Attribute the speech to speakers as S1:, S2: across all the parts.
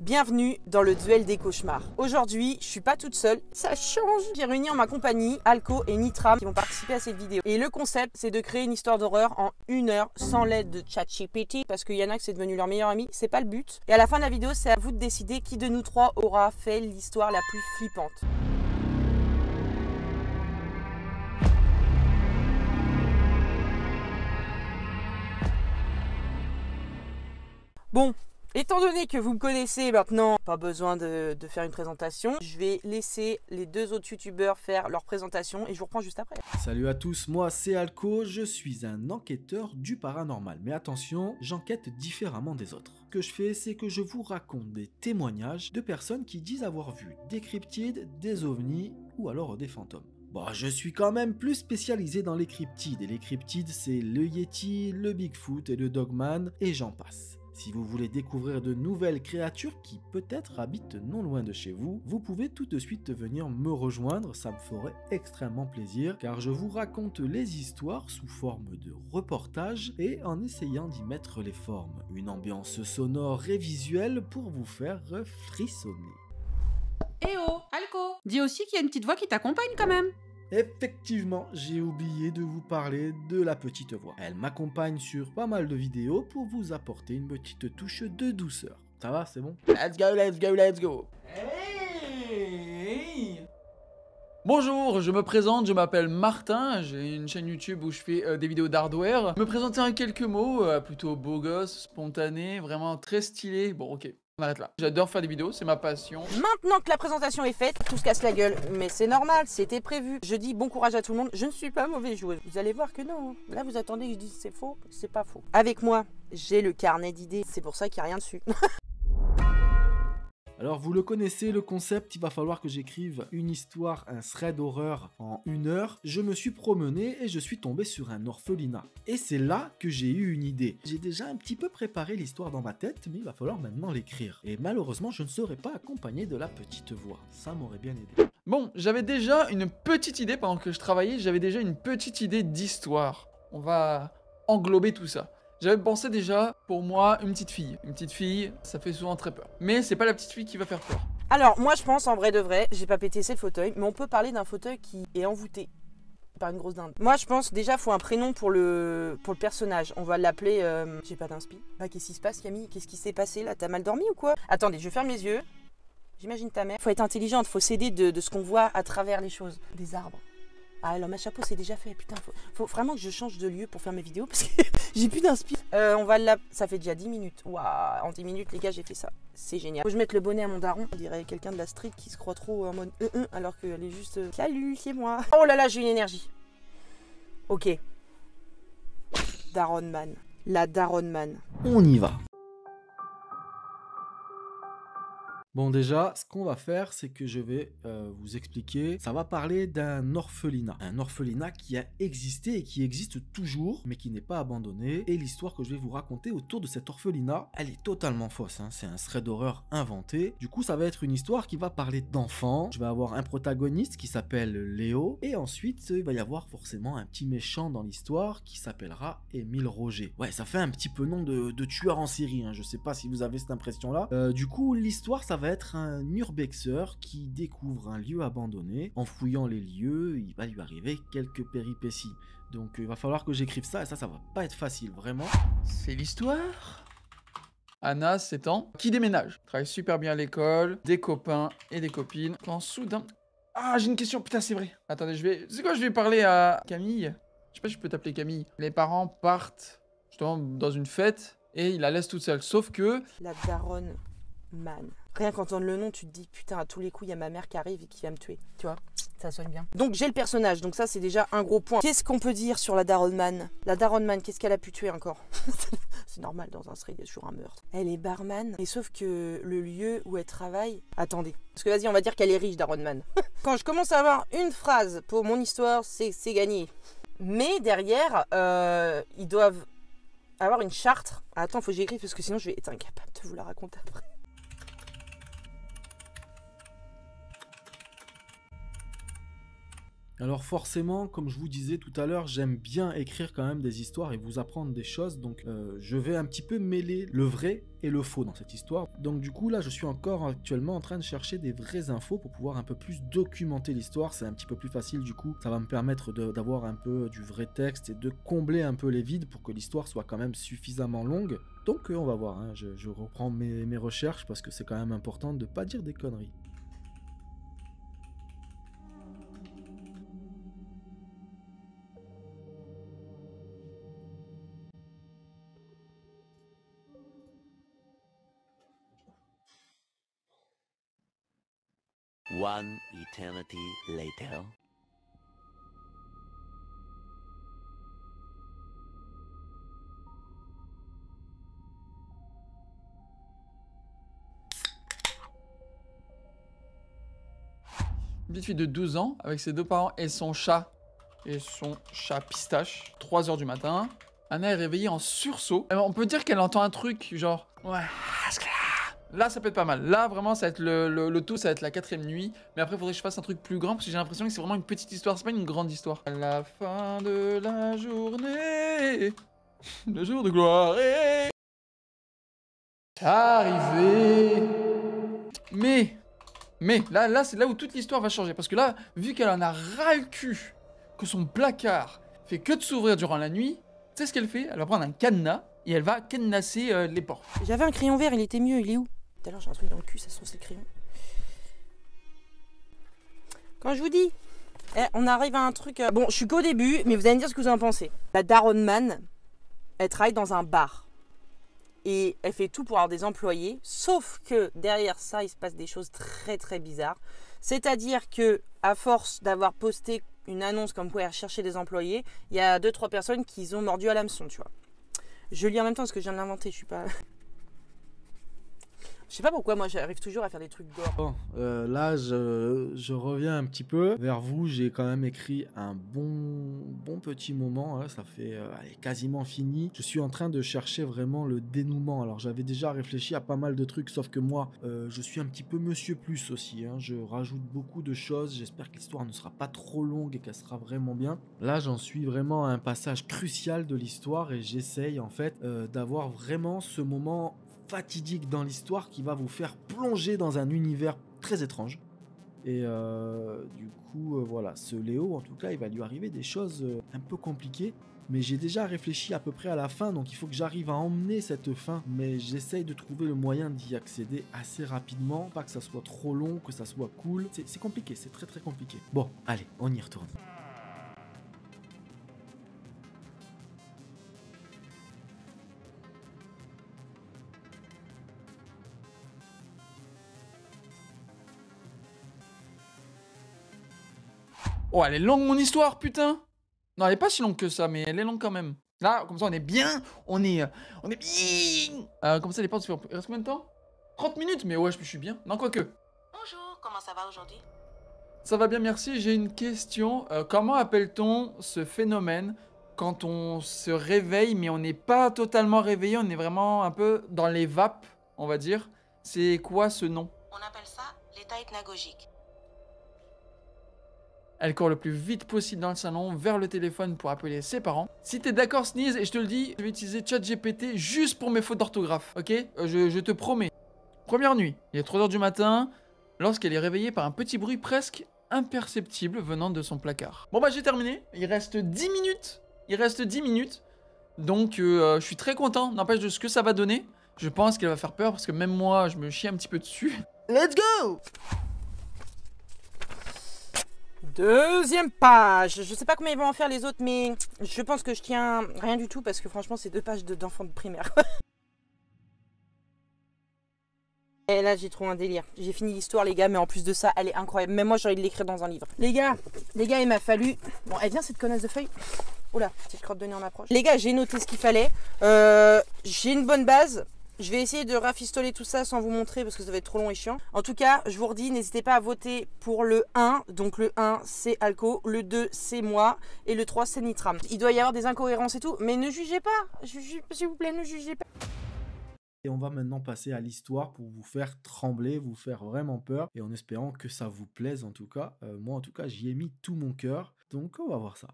S1: Bienvenue dans le duel des cauchemars. Aujourd'hui, je suis pas toute seule, ça change. J'ai réuni en ma compagnie Alco et Nitram qui vont participer à cette vidéo. Et le concept, c'est de créer une histoire d'horreur en 1 heure sans l'aide de ChatGPT parce qu'il y en a que c'est devenu leur meilleur ami, c'est pas le but. Et à la fin de la vidéo, c'est à vous de décider qui de nous trois aura fait l'histoire la plus flippante. Bon. Étant donné que vous me connaissez maintenant, pas besoin de faire une présentation, je vais laisser les deux autres youtubeurs faire leur présentation et je vous reprends juste après.
S2: Salut à tous, moi c'est Alco, je suis un enquêteur du paranormal. Mais attention, j'enquête différemment des autres. Ce que je fais, c'est que je vous raconte des témoignages de personnes qui disent avoir vu des cryptides, des ovnis ou alors des fantômes. Bon, je suis quand même plus spécialisé dans les cryptides. Et les cryptides, c'est le Yeti, le Bigfoot et le Dogman, et j'en passe. Si vous voulez découvrir de nouvelles créatures qui peut-être habitent non loin de chez vous, vous pouvez tout de suite venir me rejoindre, ça me ferait extrêmement plaisir, car je vous raconte les histoires sous forme de reportage et en essayant d'y mettre les formes. Une ambiance sonore et visuelle pour vous faire frissonner.
S3: Eh oh, Alco, dis aussi qu'il y a une petite voix qui t'accompagne quand même.
S2: Effectivement, j'ai oublié de vous parler de la petite voix. Elle m'accompagne sur pas mal de vidéos pour vous apporter une petite touche de douceur. Ça va, c'est bon?
S1: Let's go, let's go, let's go.
S4: Hey! Bonjour, je me présente, je m'appelle Martin, j'ai une chaîne YouTube où je fais des vidéos d'hardware. Me présenter en quelques mots, plutôt beau gosse, spontané, vraiment très stylé. Bon ok, on arrête là. J'adore faire des vidéos, c'est ma passion.
S1: Maintenant que la présentation est faite, tout se casse la gueule. Mais c'est normal, c'était prévu. Je dis bon courage à tout le monde. Je ne suis pas mauvaise joueuse. Vous allez voir que non. Là, vous attendez que je dise c'est faux. C'est pas faux. Avec moi, j'ai le carnet d'idées. C'est pour ça qu'il n'y a rien dessus.
S2: Alors vous le connaissez, le concept, il va falloir que j'écrive une histoire, un thread d'horreur en 1 heure. Je me suis promené et je suis tombé sur un orphelinat. Et c'est là que j'ai eu une idée. J'ai déjà un petit peu préparé l'histoire dans ma tête, mais il va falloir maintenant l'écrire. Et malheureusement, je ne serai pas accompagné de la petite voix. Ça m'aurait bien aidé.
S4: Bon, j'avais déjà une petite idée pendant que je travaillais, j'avais déjà une petite idée d'histoire. On va englober tout ça. J'avais pensé déjà, pour moi, une petite fille. Une petite fille, ça fait souvent très peur. Mais c'est pas la petite fille qui va faire peur.
S1: Alors, moi, je pense en vrai de vrai, j'ai pas pété, c'est le fauteuil, mais on peut parler d'un fauteuil qui est envoûté par une grosse dinde. Moi, je pense déjà, faut un prénom pour le personnage. On va l'appeler. J'ai pas d'inspi. Bah, qu'est-ce qui se passe, Camille? Qu'est-ce qui s'est passé là? T'as mal dormi ou quoi? Attendez, je ferme les yeux. J'imagine ta mère. Faut être intelligente, faut s'aider de ce qu'on voit à travers les choses. Des arbres. Ah, alors ma chapeau c'est déjà fait, putain, faut vraiment que je change de lieu pour faire mes vidéos parce que j'ai plus d'inspi. On va ça fait déjà 10 minutes. Waouh, en 10 minutes les gars j'ai fait ça, c'est génial. Faut que je mette le bonnet à mon daron, on dirait quelqu'un de la street qui se croit trop en mode alors qu'elle est juste salut, c'est moi. Oh là là, j'ai une énergie. Ok. Daronman. La Daronman.
S2: On y va. Bon déjà, ce qu'on va faire, c'est que je vais vous expliquer. Ça va parler d'un orphelinat. Un orphelinat qui a existé et qui existe toujours, mais qui n'est pas abandonné. Et l'histoire que je vais vous raconter autour de cet orphelinat, elle est totalement fausse. Hein. C'est un thread d'horreur inventé. Du coup, ça va être une histoire qui va parler d'enfants. Je vais avoir un protagoniste qui s'appelle Léo. Et ensuite, il va y avoir forcément un petit méchant dans l'histoire qui s'appellera Émile Roger. Ouais, ça fait un petit peu nom de tueur en série. Hein. Je sais pas si vous avez cette impression-là. Du coup, l'histoire, ça va être un urbexer qui découvre un lieu abandonné. En fouillant les lieux, il va lui arriver quelques péripéties. Donc il va falloir que j'écrive ça et ça va pas être facile, vraiment.
S4: C'est l'histoire. Anna, 7 ans, qui déménage. Travaille super bien à l'école, des copains et des copines. Quand soudain... Ah, j'ai une question, putain, c'est vrai. Attendez, c'est quoi, je vais parler à Camille. Je sais pas si je peux t'appeler Camille. Les parents partent justement dans une fête et ils la laissent toute seule. Sauf que...
S1: La Daronne Man. Rien qu'entendre le nom, tu te dis putain, à tous les coups, il y a ma mère qui arrive et qui va me tuer. Tu vois, ça soigne bien. Donc j'ai le personnage, donc ça c'est déjà un gros point. Qu'est-ce qu'on peut dire sur la Daronne Man? La Daronne Man, qu'est-ce qu'elle a pu tuer encore? C'est normal, dans un thread, il y a toujours un meurtre. Elle est barman, et sauf que le lieu où elle travaille... Attendez, parce que vas-y, on va dire qu'elle est riche, Daronne Man. Quand je commence à avoir une phrase pour mon histoire, c'est gagné. Mais derrière, ils doivent avoir une charte. Attends, faut que j'écrive parce que sinon je vais être incapable de vous la raconter après.
S2: Alors forcément, comme je vous disais tout à l'heure, j'aime bien écrire quand même des histoires et vous apprendre des choses, donc je vais un petit peu mêler le vrai et le faux dans cette histoire. Donc du coup là, je suis encore actuellement en train de chercher des vraies infos pour pouvoir un peu plus documenter l'histoire. C'est un petit peu plus facile du coup, ça va me permettre d'avoir un peu du vrai texte et de combler un peu les vides pour que l'histoire soit quand même suffisamment longue. Donc on va voir, hein. Je reprends mes recherches parce que c'est quand même important de ne pas dire des conneries.
S5: One eternity later.
S4: Une petite fille de 12 ans avec ses deux parents et son chat. Et son chat pistache. 3 h du matin. Anna est réveillée en sursaut. On peut dire qu'elle entend un truc genre... Ouais. Là, ça peut être pas mal. Là, vraiment, ça va être le tout, ça va être la 4e nuit. Mais après, il faudrait que je fasse un truc plus grand parce que j'ai l'impression que c'est vraiment une petite histoire. C'est pas une grande histoire. À la fin de la journée, le jour de gloire est arrivé. Mais, là c'est là où toute l'histoire va changer. Parce que là, vu qu'elle en a ras le cul, que son placard fait que de s'ouvrir durant la nuit, tu sais ce qu'elle fait? Elle va prendre un cadenas et elle va cadenasser les portes.
S1: J'avais un crayon vert, il était mieux, il est où? Tout à l'heure j'ai un truc dans le cul, ça se trouve c'est le crayon. Quand je vous dis, on arrive à un truc... Bon, je suis qu'au début, mais vous allez me dire ce que vous en pensez. La daronne man, elle travaille dans un bar. Et elle fait tout pour avoir des employés, sauf que derrière ça, il se passe des choses très très bizarres. C'est-à-dire que à force d'avoir posté une annonce comme quoi elle cherchait des employés, il y a 2-3 personnes qui ont mordu à l'hameçon, tu vois. Je lis en même temps parce que je viens de l'inventer, je suis pas... Je sais pas pourquoi moi j'arrive toujours à faire des trucs gore.
S2: Bon, là je reviens un petit peu vers vous. J'ai quand même écrit un bon petit moment, hein. Ça fait quasiment fini. Je suis en train de chercher vraiment le dénouement. Alors j'avais déjà réfléchi à pas mal de trucs, sauf que moi je suis un petit peu Monsieur Plus aussi, hein. Je rajoute beaucoup de choses. J'espère que l'histoire ne sera pas trop longue et qu'elle sera vraiment bien. Là j'en suis vraiment à un passage crucial de l'histoire et j'essaye en fait d'avoir vraiment ce moment fatidique dans l'histoire qui va vous faire plonger dans un univers très étrange. Et du coup, voilà, ce Léo, en tout cas, il va lui arriver des choses un peu compliquées. Mais j'ai déjà réfléchi à peu près à la fin, donc il faut que j'arrive à emmener cette fin. Mais j'essaye de trouver le moyen d'y accéder assez rapidement, pas que ça soit trop long, que ça soit cool. C'est compliqué, c'est très très compliqué. Bon, allez, on y retourne.
S4: Oh, elle est longue mon histoire, putain. Non, elle est pas si longue que ça, mais elle est longue quand même. Là, comme ça, on est bien. On est bien. Comme ça, les portes se font... Il reste combien de temps? 30 minutes. Mais ouais, je suis bien. Non, quoique.
S1: Bonjour, comment ça va aujourd'hui?
S4: Ça va bien, merci. J'ai une question. Comment appelle-t-on ce phénomène quand on se réveille, mais on n'est pas totalement réveillé, on est vraiment un peu dans les vapes, on va dire. C'est quoi ce nom?
S6: On appelle ça l'état hypnagogique.
S4: Elle court le plus vite possible dans le salon, vers le téléphone pour appeler ses parents. Si t'es d'accord, Sneeze, et je te le dis, je vais utiliser ChatGPT juste pour mes fautes d'orthographe, ok? Je te promets. Première nuit, il est 3 h du matin, lorsqu'elle est réveillée par un petit bruit presque imperceptible venant de son placard. Bon bah j'ai terminé, il reste 10 minutes. Donc je suis très content, n'empêche de ce que ça va donner. Je pense qu'elle va faire peur parce que même moi, je me chie un petit peu dessus.
S1: Let's go! Deuxième page. Je sais pas combien ils vont en faire les autres, mais je pense que je tiens rien du tout parce que franchement, c'est 2 pages d'enfants de primaire. Et là, j'ai trop un délire. J'ai fini l'histoire, les gars, mais en plus de ça, elle est incroyable. Même moi, j'ai envie de l'écrire dans un livre. Les gars, il m'a fallu... Bon, elle vient cette connasse de feuille. Oula, petite crotte de nez en approche. Les gars, j'ai noté ce qu'il fallait. J'ai une bonne base. Je vais essayer de rafistoler tout ça sans vous montrer parce que ça va être trop long et chiant. En tout cas, je vous redis, n'hésitez pas à voter pour le 1. Donc le 1, c'est Alco. Le 2, c'est moi. Et le 3, c'est Nitram. Il doit y avoir des incohérences et tout. Mais ne jugez pas. S'il vous plaît, ne jugez pas.
S2: Et on va maintenant passer à l'histoire pour vous faire trembler, vous faire vraiment peur, et en espérant que ça vous plaise en tout cas. Moi en tout cas j'y ai mis tout mon cœur, donc on va voir ça.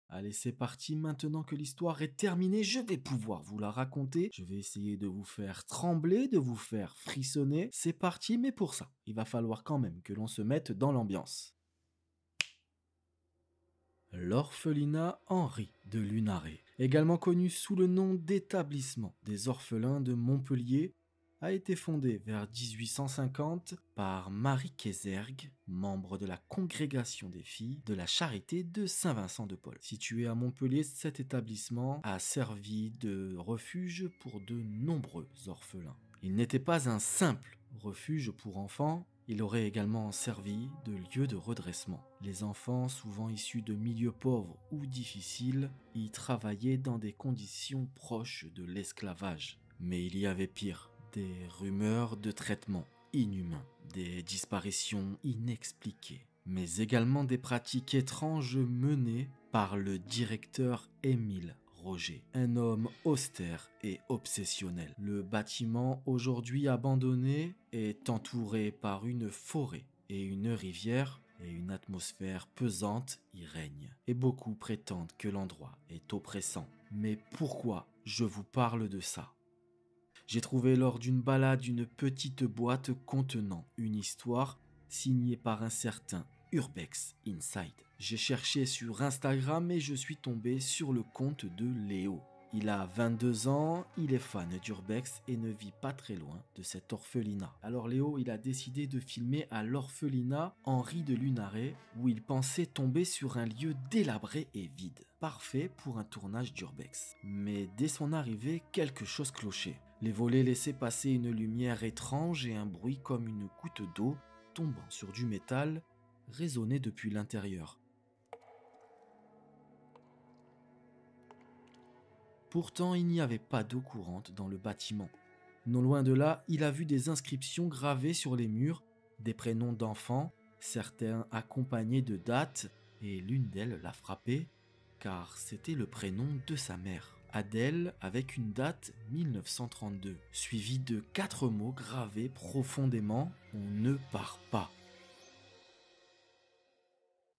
S2: Allez, c'est parti, maintenant que l'histoire est terminée, je vais pouvoir vous la raconter. Je vais essayer de vous faire trembler, de vous faire frissonner. C'est parti, mais pour ça, il va falloir quand même que l'on se mette dans l'ambiance. L'orphelinat Henri de Lunaret, également connu sous le nom d'établissement des orphelins de Montpellier, a été fondé vers 1850 par Marie Kézergue, membre de la congrégation des filles de la charité de Saint-Vincent-de-Paul. Situé à Montpellier, cet établissement a servi de refuge pour de nombreux orphelins. Il n'était pas un simple refuge pour enfants, il aurait également servi de lieu de redressement. Les enfants, souvent issus de milieux pauvres ou difficiles, y travaillaient dans des conditions proches de l'esclavage. Mais il y avait pire. Des rumeurs de traitements inhumains, des disparitions inexpliquées, mais également des pratiques étranges menées par le directeur Émile Roger, un homme austère et obsessionnel. Le bâtiment, aujourd'hui abandonné, est entouré par une forêt et une rivière, et une atmosphère pesante y règne. Et beaucoup prétendent que l'endroit est oppressant. Mais pourquoi je vous parle de ça ? J'ai trouvé lors d'une balade une petite boîte contenant une histoire signée par un certain Urbex Inside. J'ai cherché sur Instagram et je suis tombé sur le compte de Léo. Il a 22 ans, il est fan d'Urbex et ne vit pas très loin de cet orphelinat. Alors Léo, il a décidé de filmer à l'orphelinat Henri de Lunaret, où il pensait tomber sur un lieu délabré et vide. Parfait pour un tournage d'Urbex. Mais dès son arrivée, quelque chose clochait. Les volets laissaient passer une lumière étrange et un bruit comme une goutte d'eau tombant sur du métal résonnait depuis l'intérieur. Pourtant, il n'y avait pas d'eau courante dans le bâtiment. Non loin de là, il a vu des inscriptions gravées sur les murs, des prénoms d'enfants, certains accompagnés de dates, et l'une d'elles l'a frappé, car c'était le prénom de sa mère. Adèle avec une date 1932, suivie de 4 mots gravés profondément « On ne part pas ».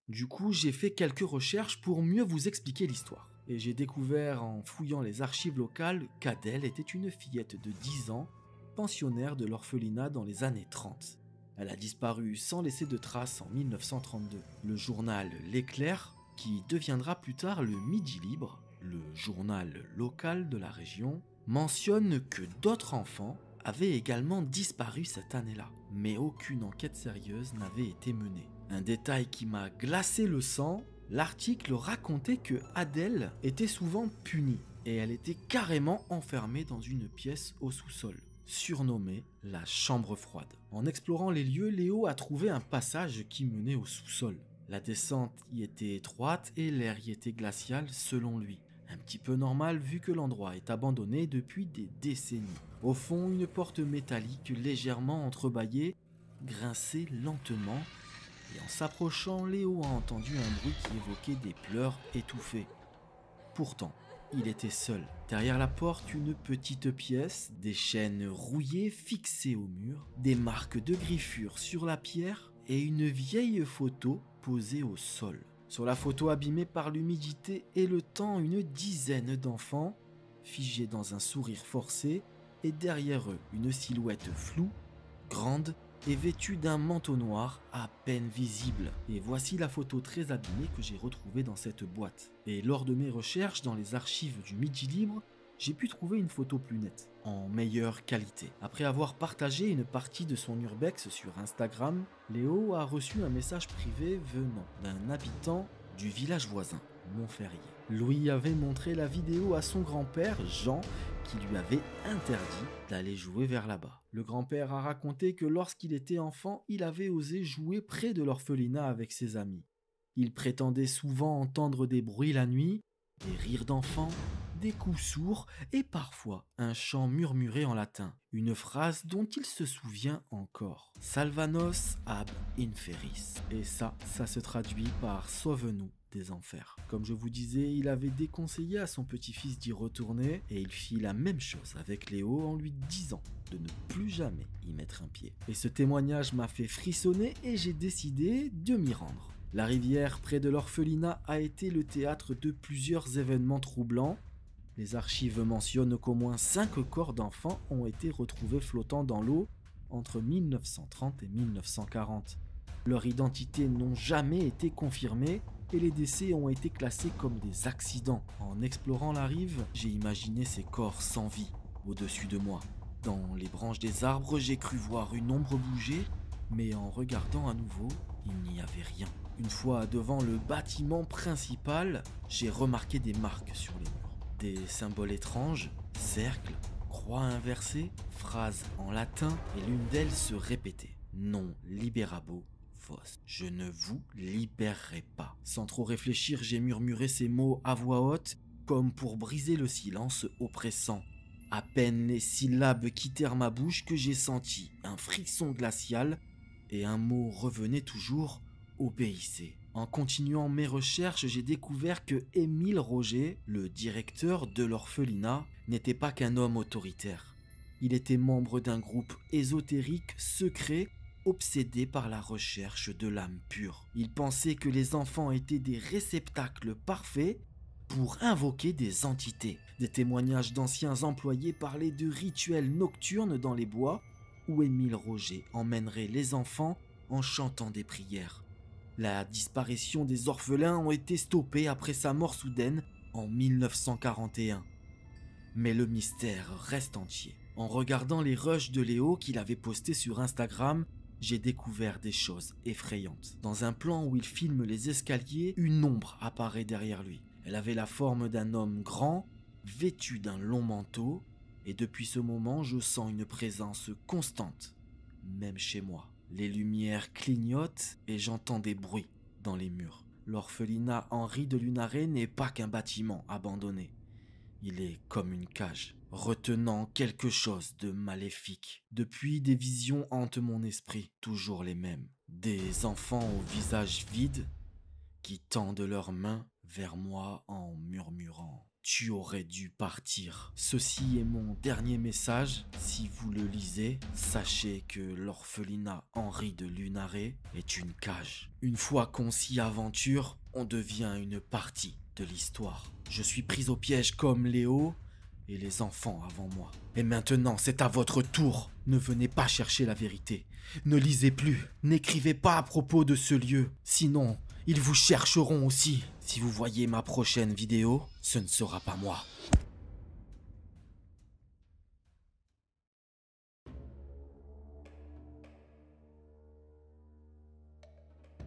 S2: Du coup, j'ai fait quelques recherches pour mieux vous expliquer l'histoire. Et j'ai découvert en fouillant les archives locales qu'Adèle était une fillette de 10 ans, pensionnaire de l'orphelinat dans les années 30. Elle a disparu sans laisser de traces en 1932. Le journal L'Éclair, qui deviendra plus tard le Midi Libre, le journal local de la région, mentionne que d'autres enfants avaient également disparu cette année-là, mais aucune enquête sérieuse n'avait été menée. Un détail qui m'a glacé le sang, l'article racontait que Adèle était souvent punie et elle était carrément enfermée dans une pièce au sous-sol, surnommée la chambre froide. En explorant les lieux, Léo a trouvé un passage qui menait au sous-sol. La descente y était étroite et l'air y était glacial selon lui. Un petit peu normal vu que l'endroit est abandonné depuis des décennies. Au fond, une porte métallique légèrement entrebâillée grinçait lentement et en s'approchant, Léo a entendu un bruit qui évoquait des pleurs étouffés. Pourtant, il était seul. Derrière la porte, une petite pièce, des chaînes rouillées fixées au mur, des marques de griffures sur la pierre et une vieille photo posée au sol. Sur la photo abîmée par l'humidité et le temps, une dizaine d'enfants, figés dans un sourire forcé, et derrière eux, une silhouette floue, grande et vêtue d'un manteau noir à peine visible. Et voici la photo très abîmée que j'ai retrouvée dans cette boîte. Et lors de mes recherches dans les archives du Midi Libre, j'ai pu trouver une photo plus nette, en meilleure qualité. Après avoir partagé une partie de son urbex sur Instagram, Léo a reçu un message privé venant d'un habitant du village voisin, Montferrier. Louis avait montré la vidéo à son grand-père, Jean, qui lui avait interdit d'aller jouer vers là-bas. Le grand-père a raconté que lorsqu'il était enfant, il avait osé jouer près de l'orphelinat avec ses amis. Il prétendait souvent entendre des bruits la nuit, des rires d'enfants, des coups sourds et parfois un chant murmuré en latin, une phrase dont il se souvient encore. Salvanos ab inferis. Et ça se traduit par sauve-nous des enfers. Comme je vous disais, il avait déconseillé à son petit-fils d'y retourner et il fit la même chose avec Léo en lui disant de ne plus jamais y mettre un pied. Et ce témoignage m'a fait frissonner et j'ai décidé de m'y rendre. La rivière près de l'orphelinat a été le théâtre de plusieurs événements troublants. Les archives mentionnent qu'au moins 5 corps d'enfants ont été retrouvés flottant dans l'eau entre 1930 et 1940. Leurs identités n'ont jamais été confirmées et les décès ont été classés comme des accidents. En explorant la rive, j'ai imaginé ces corps sans vie au-dessus de moi. Dans les branches des arbres, j'ai cru voir une ombre bouger, mais en regardant à nouveau, il n'y avait rien. Une fois devant le bâtiment principal, j'ai remarqué des marques sur les murs. Des symboles étranges, cercles, croix inversées, phrases en latin et l'une d'elles se répétait. Non liberabo. Je ne vous libérerai pas. Sans trop réfléchir, j'ai murmuré ces mots à voix haute, comme pour briser le silence oppressant. À peine les syllabes quittèrent ma bouche que j'ai senti un frisson glacial et un mot revenait toujours, obéissez. En continuant mes recherches, j'ai découvert que Émile Roger, le directeur de l'orphelinat, n'était pas qu'un homme autoritaire. Il était membre d'un groupe ésotérique secret obsédé par la recherche de l'âme pure. Il pensait que les enfants étaient des réceptacles parfaits pour invoquer des entités. Des témoignages d'anciens employés parlaient de rituels nocturnes dans les bois où Émile Roger emmènerait les enfants en chantant des prières. La disparition des orphelins ont été stoppée après sa mort soudaine en 1941. Mais le mystère reste entier. En regardant les rushs de Léo qu'il avait postés sur Instagram, j'ai découvert des choses effrayantes. Dans un plan où il filme les escaliers, une ombre apparaît derrière lui. Elle avait la forme d'un homme grand, vêtu d'un long manteau, et depuis ce moment, je sens une présence constante, même chez moi. Les lumières clignotent et j'entends des bruits dans les murs. L'orphelinat Henri de Lunaret n'est pas qu'un bâtiment abandonné. Il est comme une cage, retenant quelque chose de maléfique. Depuis, des visions hantent mon esprit, toujours les mêmes. Des enfants au visage vide qui tendent leurs mains vers moi en murmurant « Tu aurais dû partir ». Ceci est mon dernier message. Si vous le lisez, sachez que l'orphelinat Henri de Lunaret est une cage. Une fois qu'on s'y aventure, on devient une partie de l'histoire. Je suis pris au piège comme Léo et les enfants avant moi. Et maintenant, c'est à votre tour. Ne venez pas chercher la vérité. Ne lisez plus. N'écrivez pas à propos de ce lieu. Sinon, ils vous chercheront aussi. Si vous voyez ma prochaine vidéo, ce ne sera pas moi.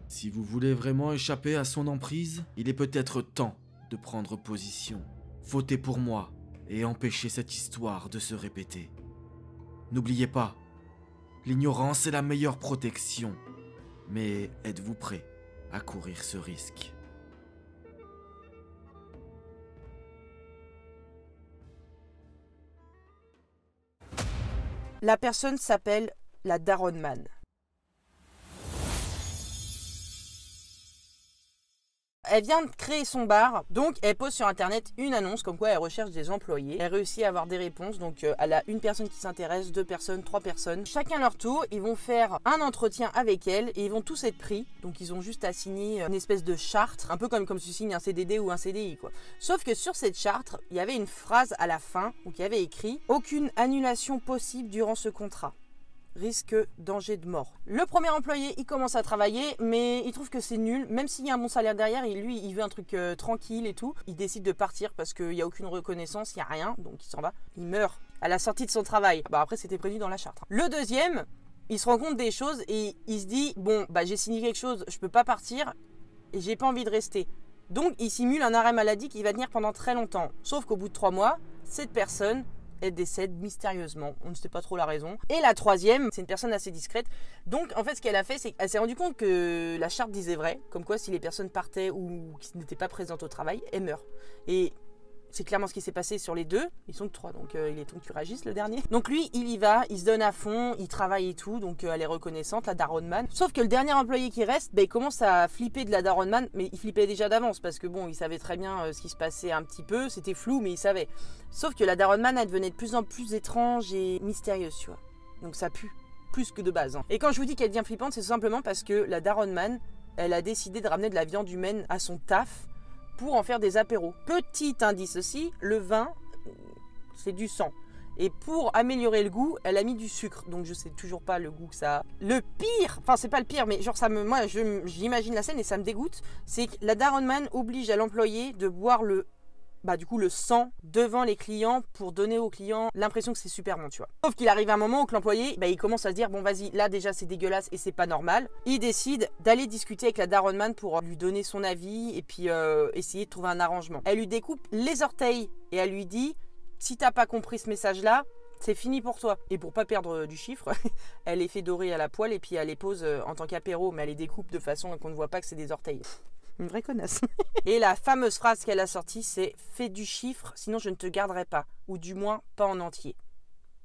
S2: Si vous voulez vraiment échapper à son emprise, il est peut-être temps de prendre position. Votez pour moi et empêchez cette histoire de se répéter. N'oubliez pas, l'ignorance est la meilleure protection. Mais êtes-vous prêt à courir ce risque?
S1: La personne s'appelle la Daronne-man. Elle vient de créer son bar, donc elle pose sur internet une annonce comme quoi elle recherche des employés. Elle réussit à avoir des réponses, donc elle a une personne qui s'intéresse, 2 personnes, 3 personnes. Chacun leur tour, ils vont faire un entretien avec elle et ils vont tous être pris. Donc ils ont juste à signer une espèce de charte, un peu comme tu signes un CDD ou un CDI quoi. Sauf que sur cette charte, il y avait une phrase à la fin où il y avait écrit « Aucune annulation possible durant ce contrat. Risque, danger de mort ». Le premier employé, il commence à travailler, mais il trouve que c'est nul. Même s'il y a un bon salaire derrière, lui, il veut un truc tranquille et tout. Il décide de partir parce qu'il n'y a aucune reconnaissance, il n'y a rien, donc il s'en va. Il meurt à la sortie de son travail. Bah après, c'était prévu dans la charte. Le deuxième, il se rend compte des choses et il se dit « Bon, bah j'ai signé quelque chose, je peux pas partir et j'ai pas envie de rester ». Donc, il simule un arrêt maladie qui va tenir pendant très longtemps. Sauf qu'au bout de 3 mois, cette personne... elle décède mystérieusement, on ne sait pas trop la raison. Et la troisième, c'est une personne assez discrète. Donc en fait ce qu'elle a fait, c'est qu'elle s'est rendue compte que la charte disait vrai, comme quoi si les personnes partaient ou qui n'étaient pas présentes au travail, elles meurent. Et C'est clairement ce qui s'est passé sur les deux. Ils sont que 3, donc il est temps que tu réagisses le dernier. Donc lui, il y va, il se donne à fond, il travaille et tout, donc elle est reconnaissante, la daronne-man. Sauf que le dernier employé qui reste, il commence à flipper de la daronne-man, mais il flippait déjà d'avance parce que bon, il savait très bien ce qui se passait un petit peu, c'était flou, mais il savait. Sauf que la daronne-man, elle devenait de plus en plus étrange et mystérieuse, tu vois. Donc ça pue, plus que de base. Et quand je vous dis qu'elle devient flippante, c'est simplement parce que la daronne-man, elle a décidé de ramener de la viande humaine à son taf pour en faire des apéros. Petit indice aussi, le vin, c'est du sang. Et pour améliorer le goût, elle a mis du sucre. Donc je sais toujours pas le goût que ça a. Le pire, enfin c'est pas le pire, mais genre moi j'imagine la scène et ça me dégoûte, c'est que la daronne-man oblige à l'employé de boire le sang devant les clients pour donner aux clients l'impression que c'est super bon, tu vois. Sauf qu'il arrive un moment où l'employé, il commence à se dire, bon vas-y, là déjà c'est dégueulasse et c'est pas normal. Il décide d'aller discuter avec la daronne-man pour lui donner son avis et puis essayer de trouver un arrangement. Elle lui découpe les orteils et elle lui dit, si t'as pas compris ce message-là, c'est fini pour toi. Et pour pas perdre du chiffre, elle les fait dorer à la poêle et puis elle les pose en tant qu'apéro, mais elle les découpe de façon qu'on ne voit pas que c'est des orteils. Une vraie connasse. Et la fameuse phrase qu'elle a sortie, c'est « Fais du chiffre, sinon je ne te garderai pas. » Ou du moins, pas en entier.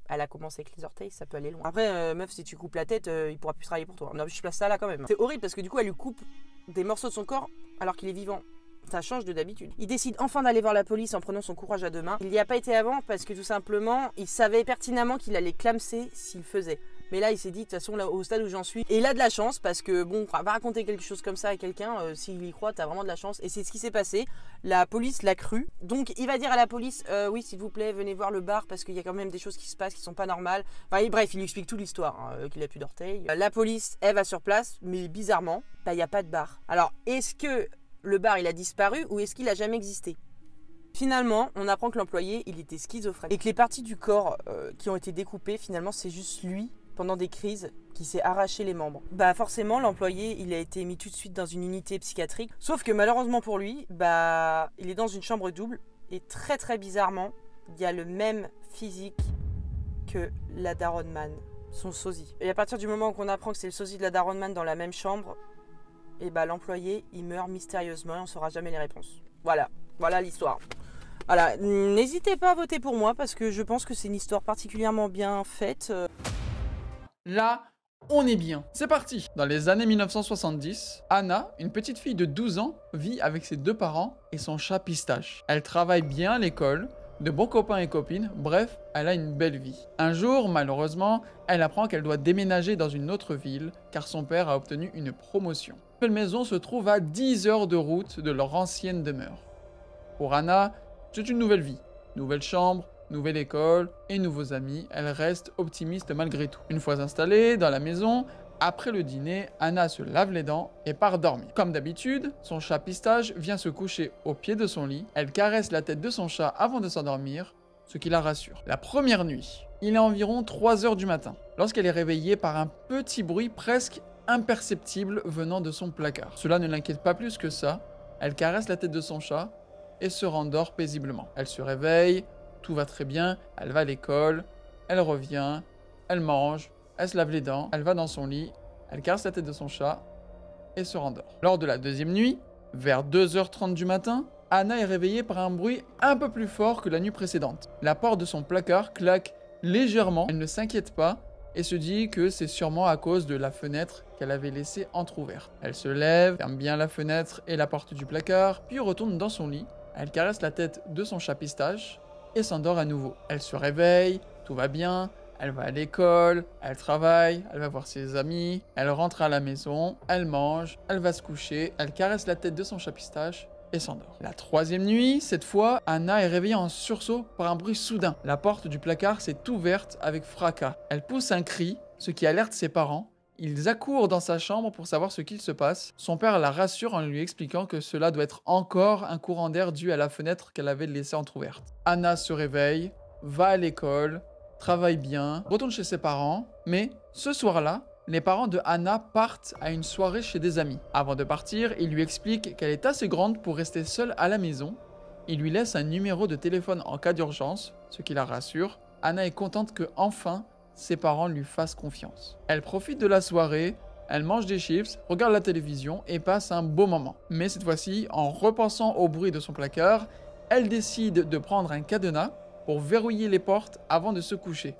S1: Elle a commencé avec les orteils, ça peut aller loin. Après, meuf, si tu coupes la tête, il pourra plus travailler pour toi. Non, je place ça là quand même. C'est horrible parce que du coup, elle lui coupe des morceaux de son corps alors qu'il est vivant. Ça change de d'habitude. Il décide enfin d'aller voir la police en prenant son courage à deux mains. Il n'y a pas été avant parce que tout simplement, il savait pertinemment qu'il allait clamser s'il faisait. Mais là, il s'est dit, de toute façon, là, au stade où j'en suis, et il a de la chance parce que, bon, va raconter quelque chose comme ça à quelqu'un, s'il y croit, t'as vraiment de la chance. Et c'est ce qui s'est passé. La police l'a cru. Donc, il va dire à la police, oui, s'il vous plaît, venez voir le bar parce qu'il y a quand même des choses qui se passent qui sont pas normales. Enfin, bref, il lui explique toute l'histoire, qu'il a plus d'orteils. La police, elle va sur place, mais bizarrement, il n'y a pas de bar. Alors, est-ce que le bar, il a disparu ou est-ce qu'il a jamais existé ? Finalement, on apprend que l'employé, il était schizophrène. Et que les parties du corps qui ont été découpées, finalement, c'est juste lui, pendant des crises, qui s'est arraché les membres. Forcément, l'employé, il a été mis tout de suite dans une unité psychiatrique. Sauf que malheureusement pour lui, il est dans une chambre double. Et très très bizarrement, il y a le même physique que la daronne-man, son sosie. Et à partir du moment où on apprend que c'est le sosie de la daronne-man dans la même chambre, et l'employé, il meurt mystérieusement et on ne saura jamais les réponses. Voilà l'histoire. Voilà, n'hésitez pas à voter pour moi parce que je pense que c'est une histoire particulièrement bien faite.
S4: Là, on est bien. C'est parti. Dans les années 1970, Anna, une petite fille de 12 ans, vit avec ses deux parents et son chat Pistache. Elle travaille bien à l'école, de bons copains et copines, bref, elle a une belle vie. Un jour, malheureusement, elle apprend qu'elle doit déménager dans une autre ville car son père a obtenu une promotion. La nouvelle maison se trouve à 10 heures de route de leur ancienne demeure. Pour Anna, c'est une nouvelle vie, nouvelle chambre, nouvelle école et nouveaux amis, elle reste optimiste malgré tout. Une fois installée dans la maison, après le dîner, Anna se lave les dents et part dormir. Comme d'habitude, son chat Pistache vient se coucher au pied de son lit, elle caresse la tête de son chat avant de s'endormir, ce qui la rassure. La première nuit, il est environ 3 heures du matin, lorsqu'elle est réveillée par un petit bruit presque imperceptible venant de son placard. Cela ne l'inquiète pas plus que ça, elle caresse la tête de son chat et se rendort paisiblement. Elle se réveille, tout va très bien, elle va à l'école, elle revient, elle mange, elle se lave les dents, elle va dans son lit, elle caresse la tête de son chat et se rendort. Lors de la deuxième nuit, vers 2h30 du matin, Anna est réveillée par un bruit un peu plus fort que la nuit précédente. La porte de son placard claque légèrement, elle ne s'inquiète pas et se dit que c'est sûrement à cause de la fenêtre qu'elle avait laissée entrouverte. Elle se lève, ferme bien la fenêtre et la porte du placard, puis retourne dans son lit, elle caresse la tête de son chat Pistache et s'endort à nouveau. Elle se réveille, tout va bien, elle va à l'école, elle travaille, elle va voir ses amis, elle rentre à la maison, elle mange, elle va se coucher, elle caresse la tête de son chat Pistache et s'endort. La troisième nuit, cette fois, Anna est réveillée en sursaut par un bruit soudain. La porte du placard s'est ouverte avec fracas. Elle pousse un cri, ce qui alerte ses parents. Ils accourent dans sa chambre pour savoir ce qu'il se passe. Son père la rassure en lui expliquant que cela doit être encore un courant d'air dû à la fenêtre qu'elle avait laissée entrouverte. Anna se réveille, va à l'école, travaille bien, retourne chez ses parents, mais ce soir-là, les parents de Anna partent à une soirée chez des amis. Avant de partir, il lui explique qu'elle est assez grande pour rester seule à la maison. Il lui laisse un numéro de téléphone en cas d'urgence, ce qui la rassure. Anna est contente que enfin ses parents lui fassent confiance. Elle profite de la soirée, elle mange des chips, regarde la télévision et passe un beau moment. Mais cette fois-ci, en repensant au bruit de son placard, elle décide de prendre un cadenas pour verrouiller les portes avant de se coucher.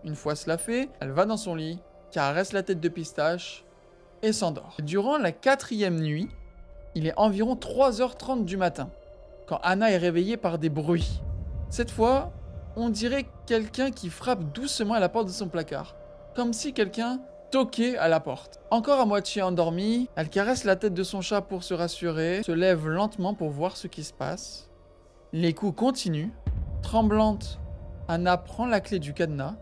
S4: Une fois cela fait, elle va dans son lit, caresse la tête de Pistache et s'endort. Durant la 4e nuit, il est environ 3h30 du matin, quand Anna est réveillée par des bruits. Cette fois, on dirait quelqu'un qui frappe doucement à la porte de son placard, comme si quelqu'un toquait à la porte. Encore à moitié endormie, elle caresse la tête de son chat pour se rassurer, se lève lentement pour voir ce qui se passe. Les coups continuent. Tremblante, Anna prend la clé du cadenas,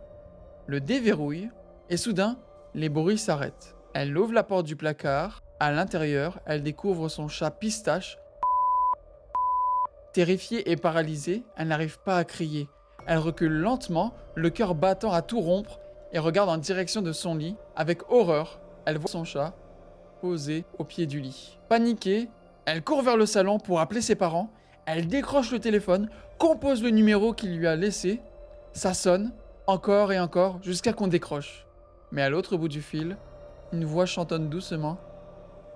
S4: le déverrouille, et soudain, les bruits s'arrêtent. Elle ouvre la porte du placard. À l'intérieur, elle découvre son chat Pistache. Terrifiée et paralysée, elle n'arrive pas à crier. Elle recule lentement, le cœur battant à tout rompre, et regarde en direction de son lit. Avec horreur, elle voit son chat posé au pied du lit. Paniquée, elle court vers le salon pour appeler ses parents. Elle décroche le téléphone, compose le numéro qu'il lui a laissé. Ça sonne, encore et encore, jusqu'à qu'on décroche. Mais à l'autre bout du fil, une voix chantonne doucement.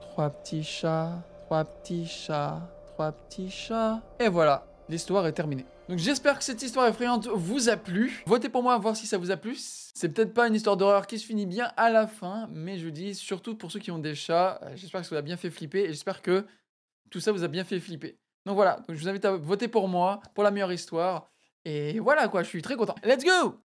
S4: 3 petits chats, 3 petits chats, 3 petits chats. Et voilà, l'histoire est terminée. Donc j'espère que cette histoire effrayante vous a plu. Votez pour moi, voir si ça vous a plu. C'est peut-être pas une histoire d'horreur qui se finit bien à la fin, mais je dis surtout pour ceux qui ont des chats, j'espère que ça vous a bien fait flipper et j'espère que tout ça vous a bien fait flipper. Donc voilà, donc je vous invite à voter pour moi, pour la meilleure histoire. Et voilà quoi, je suis très content. Let's go!